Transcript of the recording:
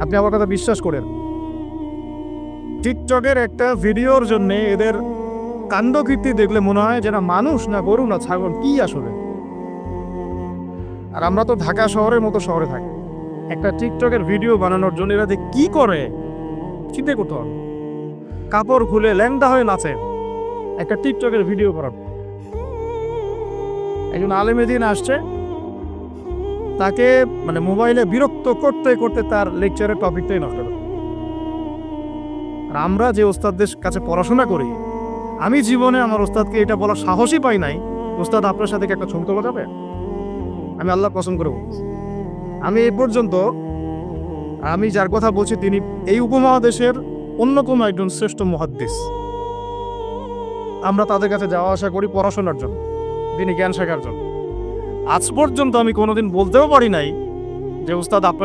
আপনি আমার কথা বিশ্বাস করেন। টিকটকের একটা ভিডিওর জন্য এদের কাণ্ডকীর্তি দেখলে মনে হয় যেটা মানুষ না গরু না ছাগল কি আসলে। আর আমরা তো ঢাকা শহরের মতো শহরে থাকি, একটা টিকটকের ভিডিও বানানোর জন্য এরা যে কি করে চিন্তা করতে হবে। কাপড় খুলে ল্যাংদা হয়ে নাচে একটা টিকটকের ভিডিও করার। একজন আলেমেদিন আসছে, তাকে মানে মোবাইলে বিরক্ত করতে করতে তার লেকচারের টপিকটাই নষ্ট করে। আর আমরা যে ওস্তাদদের কাছে পড়াশোনা করি, আমি জীবনে আমার ওস্তাদকে এটা বলার সাহসই পাই নাই, ওস্তাদ আপনার সাথে কি একটা ছবি তোলা যাবে? আমি আল্লাহ কসম করে বলছি, আমি এই পর্যন্ত আমি যার কথা বলছি তিনি এই উপমহাদেশের অন্যতম একজন শ্রেষ্ঠ মুহাদ্দিস। আমরা তাদের কাছে যাওয়া আসা করি পড়াশোনার জন্য, তিনি জ্ঞান শেখার জন্য। আজ পর্যন্ত আমি কোনোদিন বলতেও পারি নাই যে উস্তাদ আপনার